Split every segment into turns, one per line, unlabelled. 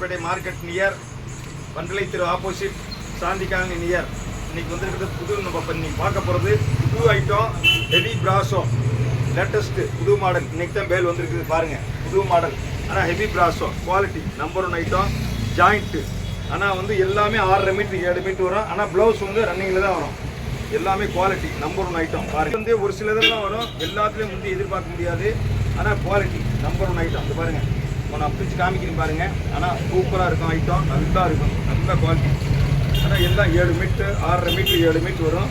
Saidapet market near வண்டலை திரு opposite சாந்திகாங்க near. இன்னைக்கு வந்துருக்கிறது புது நம்ம இன்னைக்கு பார்க்க போகிறது புது ஐட்டம் ஹெவி பிராசோ லேட்டஸ்ட் புது மாடல். இன்னைக்கு தான் பேல் வந்துருக்குது பாருங்கள், புது மாடல். ஆனால் heavy brasso quality number 1 item. Joint ஆனால் வந்து எல்லாமே 6.5 மீட்டர் 7 மீட்டர் வரும். ஆனால் ப்ளவுஸ் வந்து ரன்னிங்கில் தான் வரும். எல்லாமே குவாலிட்டி நம்பர் 1 ஐட்டம். பாருங்கள் வந்து ஒரு சிலதெல்லாம் வரும், எல்லாத்துலேயும் வந்து எதிர்பார்க்க முடியாது. ஆனால் குவாலிட்டி நம்பர் 1 ஐட்டம். அது பாருங்கள், நான் பிரித்து காமிக்கிறேன் பாருங்கள். ஆனால் சூப்பராக இருக்கும் ஐட்டம், நல்லா இருக்கும், நல்ல குவாலிட்டி. ஆனால் எல்லாம் 7 மீட்டர் 6.5 மீட்டர் 7 மீட்டர் வரும்.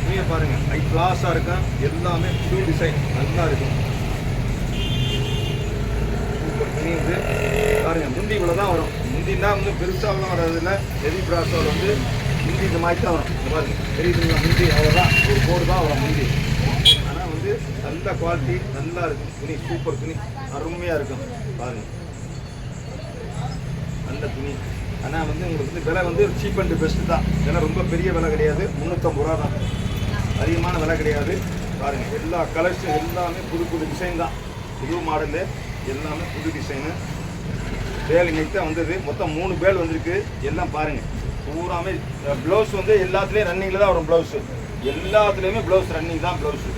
துணியை பாருங்கள், ஹை கிளாஸாக இருக்கும். எல்லாமே புது டிசைன் நல்லா இருக்கும். சூப்பர் துணி வந்து பாருங்கள். முந்தி இவ்வளோ தான் வரும். முந்தின்னா வந்து பெருசாகலாம் வர்றதில்ல. ஹெவி பிராஸோட வந்து முந்தி இந்த மாதிரி தான் வரும். பாருங்கள் தெரியுதுங்களா, முந்தி அவ்வளோதான், ஒரு கோடு தான் வரும் முந்தி. ஆனால் வந்து நல்ல குவாலிட்டி, நல்லா இருக்கும் துணி. சூப்பர் துணி, அருமையாக இருக்கும் பாருங்கள், நல்ல துணி. ஆனால் வந்து உங்களுக்கு வந்து விலை வந்து சீப் அண்ட் பெஸ்ட்டு தான். விலை ரொம்ப பெரிய விலை கிடையாது, 350 ரூபா தான், அதிகமான விலை கிடையாது. பாருங்கள் எல்லா கலர்ஸும் எல்லாமே புது புது டிசைன் தான், புது மாடலு, எல்லாமே புது டிசைனு. பேல் இன்னைக்கு தான் வந்தது. மொத்தம் 3 பேல் வந்திருக்கு. எல்லாம் பாருங்கள் பூராமே ப்ளவுஸ் வந்து எல்லாத்துலேயும் ரன்னிங்கில் தான் வரும். ப்ளவுஸு எல்லாத்துலேயுமே ப்ளவுஸ் ரன்னிங் தான். ப்ளவுஸு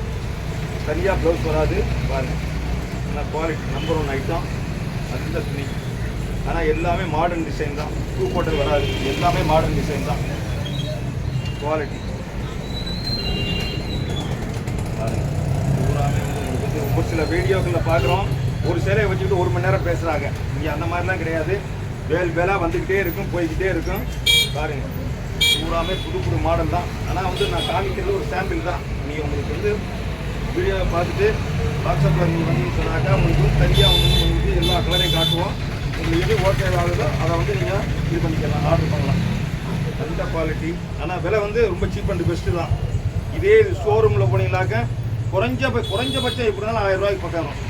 சரியாக ப்ளவுஸ் வராது. பாருங்கள் நல்லா குவாலிட்டி நம்பர் 1 ஐட்டம், நல்ல துணி. ஆனால் எல்லாமே மாடர்ன் டிசைன் தான், டூ போட்டல் வராது. எல்லாமே மாடர்ன் டிசைன் தான், குவாலிட்டி. பாருங்கள் பூராமே வந்து உங்களுக்கு வந்து ஒரு சில வீடியோக்களில் பார்க்குறோம், ஒரு சேலையை வச்சுக்கிட்டு 1 மணி நேரம் பேசுகிறாங்க. இங்கே அந்த மாதிரிலாம் கிடையாது. வேல் வேலாக வந்துக்கிட்டே இருக்கும், போய்கிட்டே இருக்கும். பாருங்கள் பூராமே புது புது மாடல் தான். ஆனால் வந்து நான் காமிக்கிறது ஒரு சாம்பிள் தான். நீங்கள் உங்களுக்கு வந்து வீடியோவை பார்த்துட்டு வாட்ஸ்அப்பில் நீங்கள் வந்து சொன்னாக்கா உங்களுக்கு வந்து தனியாக வந்து எல்லா கலரையும் காட்டுவோம். உங்களுக்கு எது ஓகே ஆகுதோ அதை வந்து நீங்கள் இது பண்ணிக்கலாம், ஆர்டர் பண்ணலாம். நல்ல குவாலிட்டி. ஆனால் விலை வந்து ரொம்ப சீப் அண்ட் பெஸ்ட்டு தான். இதே ஷோரூமில் போனீங்கன்னாக்கா குறைஞ்சபட்சம் எப்படி இருந்தாலும் 1000 ரூபாய்க்கு பக்கம் வரும்.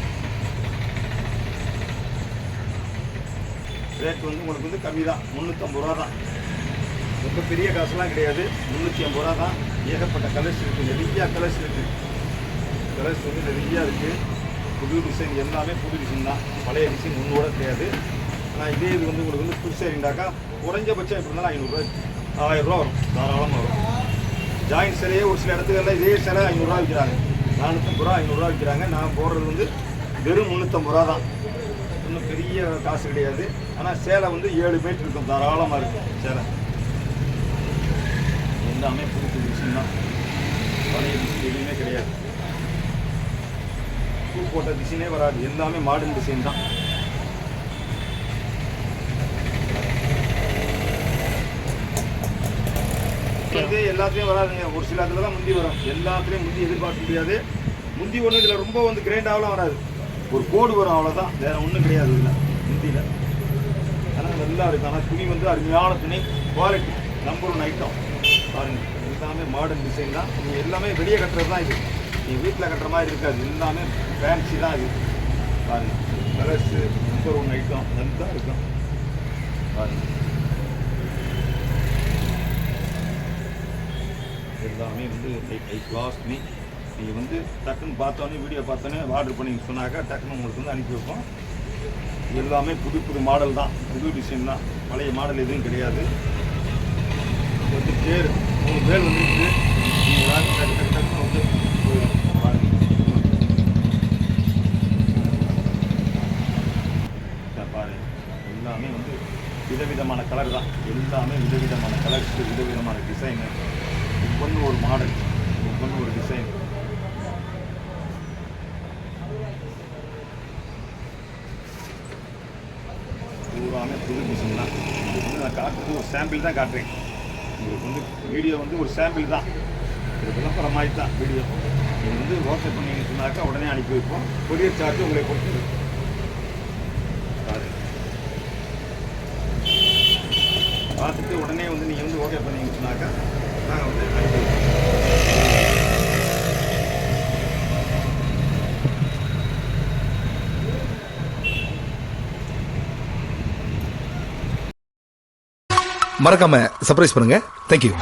ரேட் வந்து உங்களுக்கு வந்து கம்மி தான், 350 ரூபா தான். ரொம்ப பெரிய காசுலாம் கிடையாது, 350 ரூபா தான். ஏகப்பட்ட கலர்ஸ் இருக்குது, நிறையா கலர்ஸ் இருக்குது. கலர்ஸ் வந்து நிறையா இருக்குது. புது டிசைன் எல்லாமே புது டிசைன் தான், பழைய டிசைன் ஒன்றோட கிடையாது. ஆனால் இதே இது வந்து உங்களுக்கு வந்து புதுசாக இருந்தாக்கா குறைஞ்சபட்சம் எப்படி இருந்தாலும் 500 ரூபாய் 1000 ரூபா வரும், தாராளமாக வரும். ஜாயின்ட் சிலையே ஒரு சில இடத்துக்கெல்லாம் இதே சிலை 500 ரூபா விற்கிறாங்க, 450 ரூபா 500 ரூபா விற்கிறாங்க. நான் போடுறது வந்து வெறும் 350 ரூபா தான். ஒன்றும் பெரிய காசு கிடையாது. ஆனால் சேலை வந்து 7 மீட்டர் இருக்கும், தாராளமாக இருக்கும் சேலை. எல்லாமே புது புது டிசைன் தான், பழைய டிசைன் எதுவுமே கிடையாது. பூ போட்ட டிசைனே வராது, எல்லாமே மாடர்ன் டிசைன் தான். வந்து எல்லாத்துலேயும் வராதுங்க, ஒரு சில இதில் தான் முந்தி வரும். எல்லாத்துலேயும் முந்தி எதிர்பார்க்க முடியாது. முந்தி ஒன்று இதில் ரொம்ப வந்து கிரைண்டாகலாம் வராது, ஒரு கோடு வரும், அவ்வளோதான், வேறு ஒன்றும் கிடையாது இல்லை முந்தியில். ஆனால் நல்லா இருக்கும். ஆனால் துணி வந்து அருமையான துணி, குவாலிட்டி நம்பர் 1 ஐட்டம். பாருங்கள் எல்லாமே மாடர்ன் டிசைன் தான். நீங்கள் எல்லாமே வெளியே கட்டுறது தான் இது, நீங்கள் வீட்டில் கட்டுற மாதிரி இருக்காது, எல்லாமே ஃபேன்சி தான் இது. பாருங்கள் கலர்ஸு நம்பர் 1 ஐட்டம், நல்லா இருக்கும். பாருங்கள் எல்லாமே வந்து ஹை கிளாஸ் துணி. நீங்கள் வந்து டக்குன்னு பார்த்தோன்னே வீடியோ பார்த்தோன்னே ஆர்டர் பண்ணி சொன்னாக்கா டக்குன்னு உங்களுக்கு வந்து அனுப்பி வைப்போம். எல்லாமே புது புது மாடல் தான், புது டிசைன் தான், பழைய மாடல் எதுவும் கிடையாது. வந்து பேர் 3 பேர் வந்துருக்கு. நீங்கள் டக்குன்னு வந்து பாருங்கள். பாருங்கள் எல்லாமே வந்து விதவிதமான கலர் தான், எல்லாமே விதவிதமான கலர்ஸ், விதவிதமான டிசைனு, ஒவ்வொன்று ஒரு மாடல், ஒவ்வொன்று ஒரு டிசைன். பூராமே புது டிசைன் தான். உங்களுக்கு வந்து நான் காட்டுறது ஒரு சாம்பிள் தான் காட்டுறேன். உங்களுக்கு வந்து வீடியோ வந்து ஒரு சாம்பிள் தான், ஒரு விளம்பரம் மாதிரி தான் வீடியோ. நீங்கள் வந்து ஓகே பண்ணிங்கன்னு சொன்னாக்கா உடனே அனுப்பி வைப்போம். கொரியர் சார்ஜ் உங்களை பொறுத்தது. பார்த்துட்டு உடனே வந்து நீங்கள் வந்து ஓகே பண்ணிங்கன்னு சொன்னாக்கா நாங்கள் வந்து அனுப்பி வைப்போம்.
மறக்காம சர்ப்ரைஸ் பண்ணுங்க. தேங்க்யூ.